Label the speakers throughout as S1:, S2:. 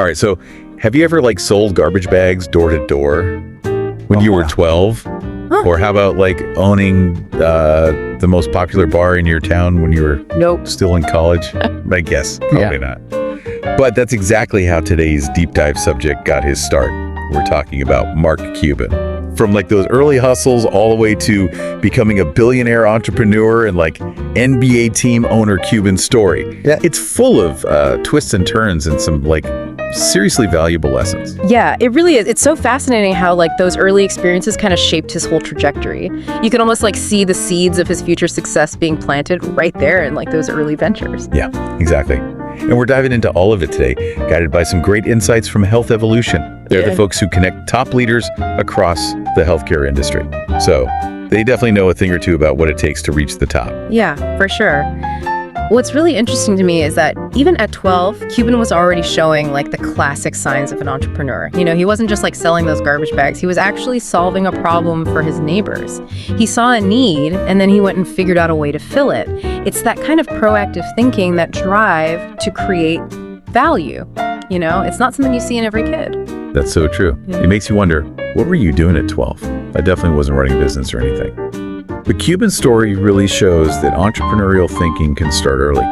S1: All right, so have you ever like sold garbage bags door to door when you were 12?
S2: Huh.
S1: Or how about like owning the most popular bar in your town when you were still in college? I guess probably not. But that's exactly how today's deep dive subject got his start. We're talking about Mark Cuban. From like those early hustles all the way to becoming a billionaire entrepreneur and like NBA team owner Cuban's story.
S3: Yeah.
S1: It's full of twists and turns and some like seriously valuable lessons.
S2: Yeah, it really is. It's so fascinating how like those early experiences kind of shaped his whole trajectory. You can almost like see the seeds of his future success being planted right there in like those early ventures.
S1: Yeah, exactly. And we're diving into all of it today, guided by some great insights from Health Evolution. They're the folks who connect top leaders across the healthcare industry. So they definitely know a thing or two about what it takes to reach the top.
S2: Yeah, for sure. What's really interesting to me is that even at 12, Cuban was already showing like the classic signs of an entrepreneur. You know, he wasn't just like selling those garbage bags. He was actually solving a problem for his neighbors. He saw a need and then he went and figured out a way to fill it. It's that kind of proactive thinking, that drive to create value. You know, it's not something you see in every kid.
S1: That's so true. It makes you wonder, what were you doing at 12? I definitely wasn't running a business or anything. But Cuban's story really shows that entrepreneurial thinking can start early.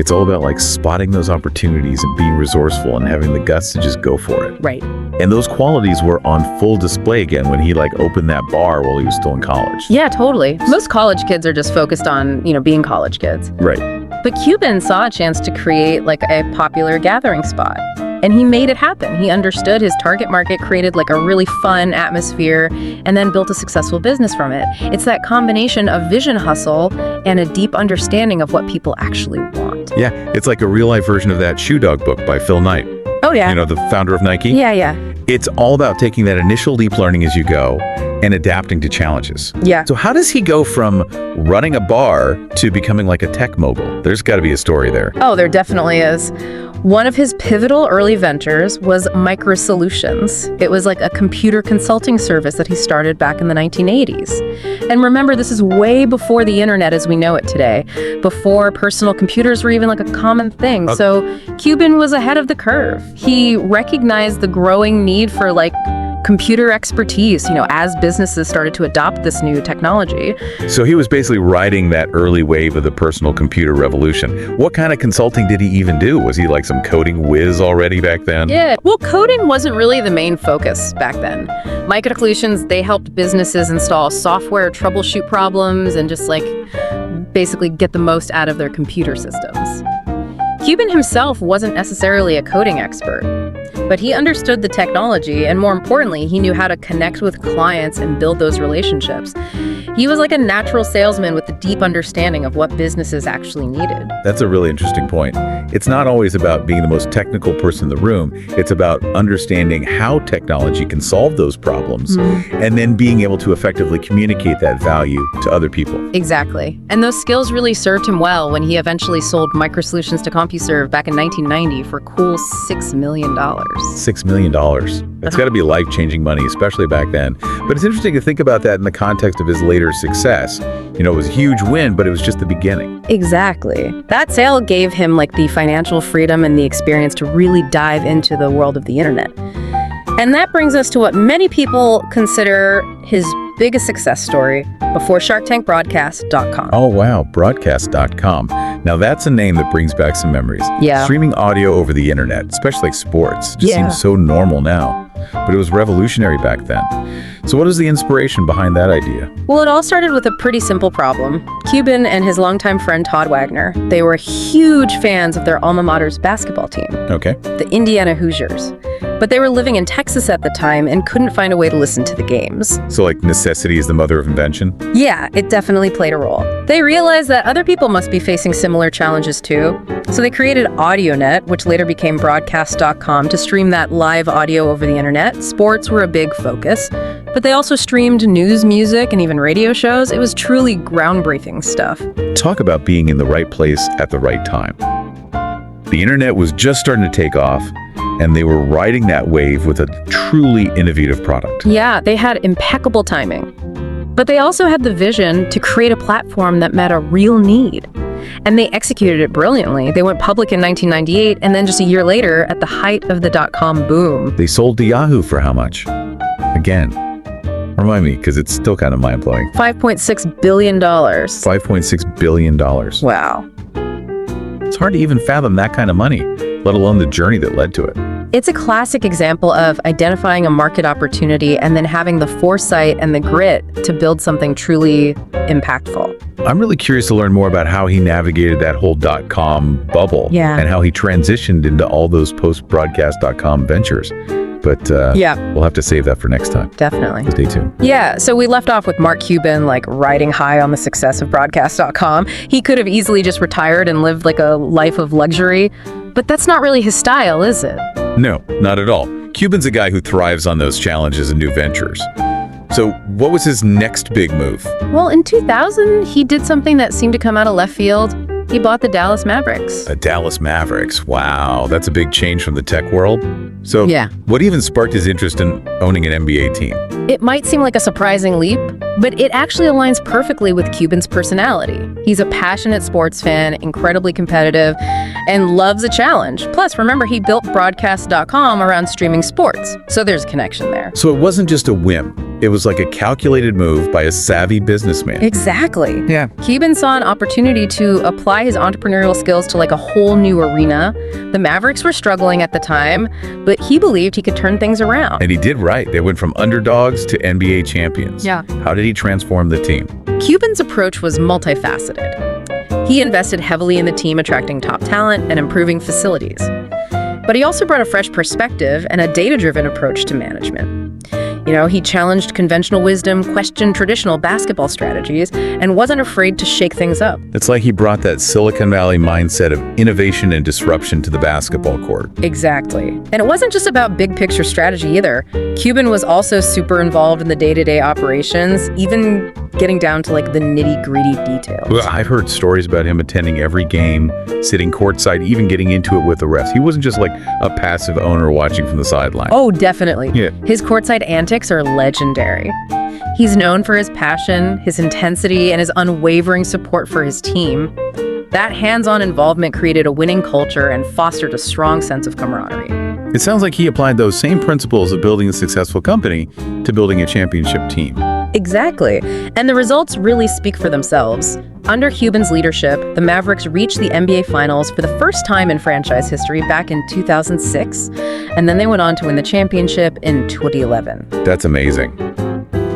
S1: It's all about like spotting those opportunities and being resourceful and having the guts to just go for it.
S2: Right.
S1: And those qualities were on full display again when he like opened that bar while he was still in college.
S2: Yeah, totally. Most college kids are just focused on, you know, being college kids.
S1: Right.
S2: But Cuban saw a chance to create like a popular gathering spot. And he made it happen. He understood his target market, created like a really fun atmosphere, and then built a successful business from it. It's that combination of vision hustle and a deep understanding of what people actually want.
S1: Yeah, it's like a real-life version of that Shoe Dog book by Phil Knight.
S2: Oh, yeah.
S1: You know, the founder of Nike?
S2: Yeah.
S1: It's all about taking that initial deep learning as you go and adapting to challenges.
S2: Yeah.
S1: So how does he go from running a bar to becoming like a tech mogul? There's got to be a story there.
S2: Oh, there definitely is. One of his pivotal early ventures was Micro Solutions. It was like a computer consulting service that he started back in the 1980s. And remember, this is way before the internet as we know it today, before personal computers were even like a common thing. So Cuban was ahead of the curve. He recognized the growing need for like computer expertise, you know, as businesses started to adopt this new technology.
S1: So he was basically riding that early wave of the personal computer revolution. What kind of consulting did he even do? Was he like some coding whiz already back then?
S2: Yeah, well, coding wasn't really the main focus back then. Micro Solutions, they helped businesses install software, troubleshoot problems, and just like basically get the most out of their computer systems. Cuban himself wasn't necessarily a coding expert, but he understood the technology, and more importantly, he knew how to connect with clients and build those relationships. He was like a natural salesman with a deep understanding of what businesses actually needed.
S1: That's a really interesting point. It's not always about being the most technical person in the room. It's about understanding how technology can solve those problems and then being able to effectively communicate that value to other people. Exactly.
S2: And those skills really served him well when he eventually sold Micro Solutions to CompuServe back in 1990 for a cool $6 million.
S1: $6 million. That's got to be life-changing money, especially back then. But it's interesting to think about that in the context of his later success. You know, it was a huge win, but it was just the beginning.
S2: Exactly. That sale gave him like the financial freedom and the experience to really dive into the world of the internet. And that brings us to what many people consider his biggest success story before Shark Tank Broadcast.com.
S1: Oh, wow. Broadcast.com. Now, that's a name that brings back some memories.
S2: Yeah.
S1: Streaming audio over the internet, especially like sports, just
S2: Yeah.
S1: seems so normal now. But it was revolutionary back then. So what is the inspiration behind that idea?
S2: Well, it all started with a pretty simple problem. Cuban and his longtime friend Todd Wagner, they were huge fans of their alma mater's basketball team,
S1: Okay.
S2: the Indiana Hoosiers. But they were living in Texas at the time and couldn't find a way to listen to the games.
S1: So like necessity is the mother of invention?
S2: Yeah, it definitely played a role. They realized that other people must be facing similar challenges too. So they created AudioNet, which later became Broadcast.com, to stream that live audio over the internet. Sports were a big focus, but they also streamed news, music, and even radio shows. It was truly groundbreaking stuff.
S1: Talk about being in the right place at the right time. The internet was just starting to take off, and they were riding that wave with a truly innovative product.
S2: Yeah, they had impeccable timing. But they also had the vision to create a platform that met a real need. And they executed it brilliantly. They went public in 1998, and then just a year later, at the height of the dot-com boom.
S1: They sold to Yahoo for how much? Again, remind me, because it's still kind of mind-blowing.
S2: $5.6 billion.
S1: $5.6 billion.
S2: Wow.
S1: It's hard to even fathom that kind of money, let alone the journey that led to it.
S2: It's a classic example of identifying a market opportunity and then having the foresight and the grit to build something truly impactful.
S1: I'm really curious to learn more about how he navigated that whole dot-com bubble and how he transitioned into all those post-broadcast.com ventures. But we'll have to save that for next time.
S2: Definitely.
S1: Stay tuned.
S2: Yeah, so we left off with Mark Cuban, riding high on the success of broadcast.com. He could have easily just retired and lived a life of luxury, but that's not really his style, is it?
S1: No, not at all. Cuban's a guy who thrives on those challenges and new ventures. So what was his next big move?
S2: Well, in 2000, he did something that seemed to come out of left field. He bought the Dallas Mavericks.
S1: The Dallas Mavericks. Wow, that's a big change from the tech world. So what even sparked his interest in owning an NBA team?
S2: It might seem like a surprising leap, but it actually aligns perfectly with Cuban's personality. He's a passionate sports fan, incredibly competitive, and loves a challenge. Plus, remember, he built broadcast.com around streaming sports, so there's a connection there.
S1: So it wasn't just a whim. It was like a calculated move by a savvy businessman.
S2: Exactly.
S1: Yeah.
S2: Cuban saw an opportunity to apply his entrepreneurial skills to a whole new arena. The Mavericks were struggling at the time, but he believed he could turn things around.
S1: And he did right. They went from underdogs to NBA champions.
S2: Yeah.
S1: How did he transform the team?
S2: Cuban's approach was multifaceted. He invested heavily in the team, attracting top talent and improving facilities. But he also brought a fresh perspective and a data-driven approach to management. He challenged conventional wisdom, questioned traditional basketball strategies, and wasn't afraid to shake things up.
S1: It's like he brought that Silicon Valley mindset of innovation and disruption to the basketball court.
S2: Exactly. And it wasn't just about big picture strategy either. Cuban was also super involved in the day-to-day operations, even getting down to the nitty-gritty details.
S1: Well, I've heard stories about him attending every game, sitting courtside, even getting into it with the refs. He wasn't just a passive owner watching from the sideline.
S2: Oh, definitely.
S1: Yeah.
S2: His courtside antics are legendary. He's known for his passion, his intensity, and his unwavering support for his team. That hands-on involvement created a winning culture and fostered a strong sense of camaraderie.
S1: It sounds like he applied those same principles of building a successful company to building a championship team.
S2: Exactly. And the results really speak for themselves. Under Cuban's leadership, the Mavericks reached the NBA Finals for the first time in franchise history back in 2006, and then they went on to win the championship in 2011.
S1: That's amazing.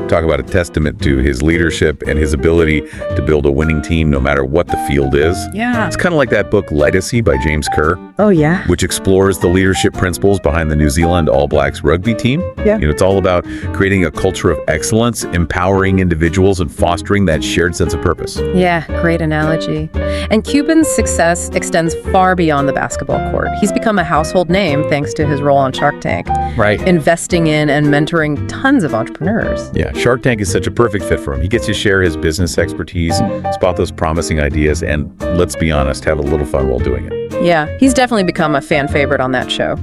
S1: Talk about a testament to his leadership and his ability to build a winning team no matter what the field is.
S2: Yeah.
S1: It's kind of like that book Legacy by James Kerr.
S2: Oh, yeah.
S1: Which explores the leadership principles behind the New Zealand All Blacks rugby team.
S2: Yeah.
S1: It's all about creating a culture of excellence, empowering individuals, and fostering that shared sense of purpose.
S2: Yeah, great analogy. And Cuban's success extends far beyond the basketball court. He's become a household name thanks to his role on Shark Tank.
S1: Right.
S2: Investing in and mentoring tons of entrepreneurs.
S1: Yeah, Shark Tank is such a perfect fit for him. He gets to share his business expertise, spot those promising ideas, and let's be honest, have a little fun while doing it.
S2: Yeah, he's definitely become a fan favorite on that show.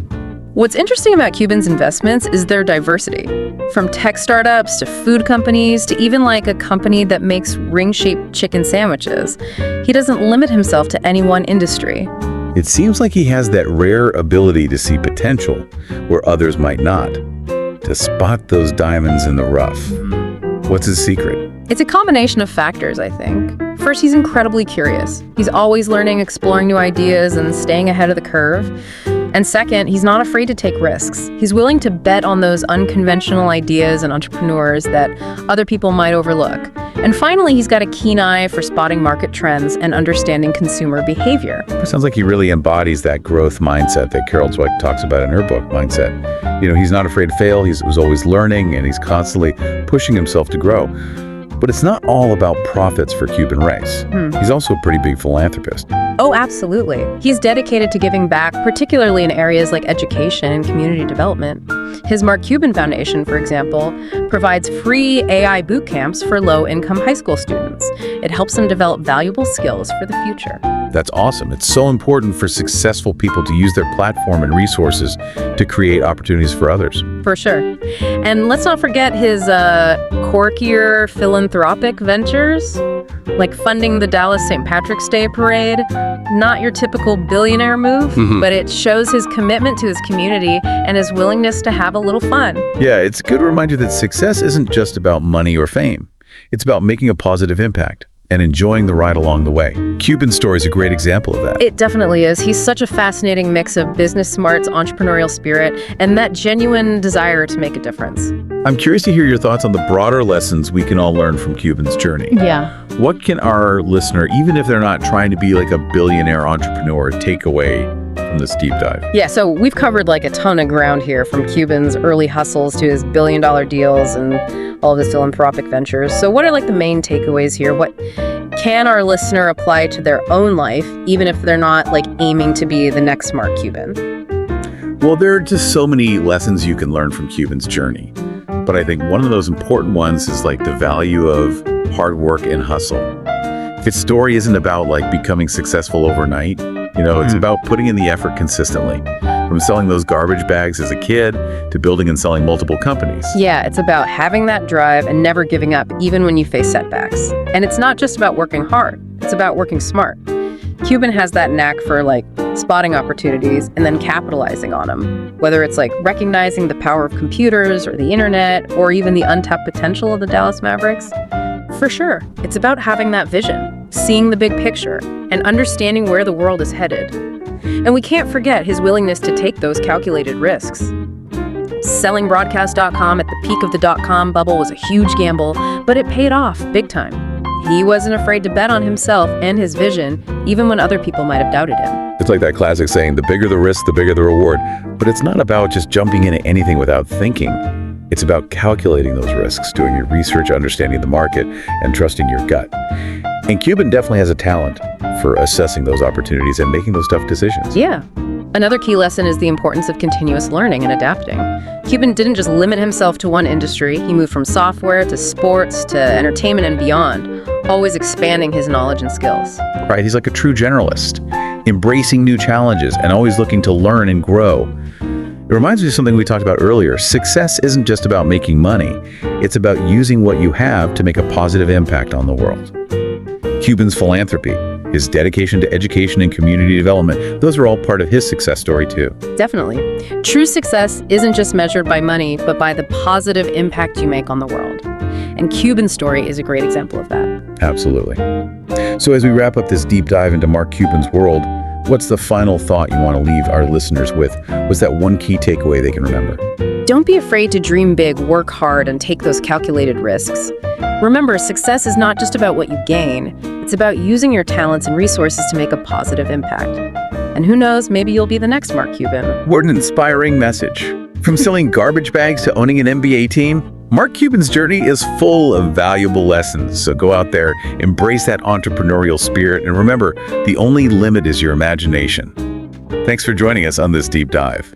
S2: What's interesting about Cuban's investments is their diversity. From tech startups to food companies to even a company that makes ring-shaped chicken sandwiches. He doesn't limit himself to any one industry.
S1: It seems like he has that rare ability to see potential where others might not, to spot those diamonds in the rough. What's his secret?
S2: It's a combination of factors, I think. First, he's incredibly curious. He's always learning, exploring new ideas, and staying ahead of the curve. And second, he's not afraid to take risks. He's willing to bet on those unconventional ideas and entrepreneurs that other people might overlook. And finally, he's got a keen eye for spotting market trends and understanding consumer behavior.
S1: It sounds like he really embodies that growth mindset that Carol Dweck talks about in her book, Mindset. He's not afraid to fail. He was always learning, and he's constantly pushing himself to grow. But it's not all about profits for Cuban Rice. He's also a pretty big philanthropist.
S2: Oh, absolutely. He's dedicated to giving back, particularly in areas like education and community development. His Mark Cuban Foundation, for example, provides free AI boot camps for low-income high school students. It helps them develop valuable skills for the future.
S1: That's awesome. It's so important for successful people to use their platform and resources to create opportunities for others.
S2: For sure. And let's not forget his quirkier philanthropic ventures. like funding the Dallas St. Patrick's Day parade. Not your typical billionaire move, but it shows his commitment to his community and his willingness to have a little fun.
S1: Yeah, it's a good reminder that success isn't just about money or fame. It's about making a positive impact and enjoying the ride along the way. Cuban's story is a great example of that.
S2: It definitely is. He's such a fascinating mix of business smarts, entrepreneurial spirit, and that genuine desire to make a difference.
S1: I'm curious to hear your thoughts on the broader lessons we can all learn from Cuban's journey.
S2: Yeah.
S1: What can our listener, even if they're not trying to be like a billionaire entrepreneur, take away from this deep dive?
S2: Yeah, so we've covered like a ton of ground here, from Cuban's early hustles to his billion-dollar deals and all of his philanthropic ventures. So what are like the main takeaways here? What can our listener apply to their own life, even if they're not like aiming to be the next Mark Cuban?
S1: Well, there are just so many lessons you can learn from Cuban's journey. But I think one of those important ones is like the value of hard work and hustle. His story isn't about like becoming successful overnight. It's about putting in the effort consistently. From selling those garbage bags as a kid to building and selling multiple companies.
S2: Yeah, it's about having that drive and never giving up, even when you face setbacks. And it's not just about working hard, it's about working smart. Cuban has that knack for like spotting opportunities and then capitalizing on them, whether it's like recognizing the power of computers or the internet or even the untapped potential of the Dallas Mavericks. For sure, it's about having that vision, seeing the big picture, and understanding where the world is headed. And we can't forget his willingness to take those calculated risks. Selling broadcast.com at the peak of the dot-com bubble was a huge gamble, but it paid off big time. He wasn't afraid to bet on himself and his vision, even when other people might have doubted him.
S1: It's like that classic saying, the bigger the risk, the bigger the reward. But it's not about just jumping into anything without thinking. It's about calculating those risks, doing your research, understanding the market, and trusting your gut. And Cuban definitely has a talent for assessing those opportunities and making those tough decisions.
S2: Yeah. Another key lesson is the importance of continuous learning and adapting. Cuban didn't just limit himself to one industry. He moved from software to sports to entertainment and beyond, always expanding his knowledge and skills.
S1: Right, he's like a true generalist, embracing new challenges and always looking to learn and grow. It reminds me of something we talked about earlier. Success isn't just about making money. It's about using what you have to make a positive impact on the world. Cuban's philanthropy, his dedication to education and community development, those are all part of his success story too.
S2: Definitely. True success isn't just measured by money, but by the positive impact you make on the world. And Cuban's story is a great example of that.
S1: Absolutely. So as we wrap up this deep dive into Mark Cuban's world, what's the final thought you want to leave our listeners with? What's that one key takeaway they can remember?
S2: Don't be afraid to dream big, work hard, and take those calculated risks. Remember, success is not just about what you gain. It's about using your talents and resources to make a positive impact. And who knows, maybe you'll be the next Mark Cuban.
S1: What an inspiring message. From selling garbage bags to owning an NBA team, Mark Cuban's journey is full of valuable lessons. So go out there, embrace that entrepreneurial spirit, and remember, the only limit is your imagination. Thanks for joining us on this deep dive.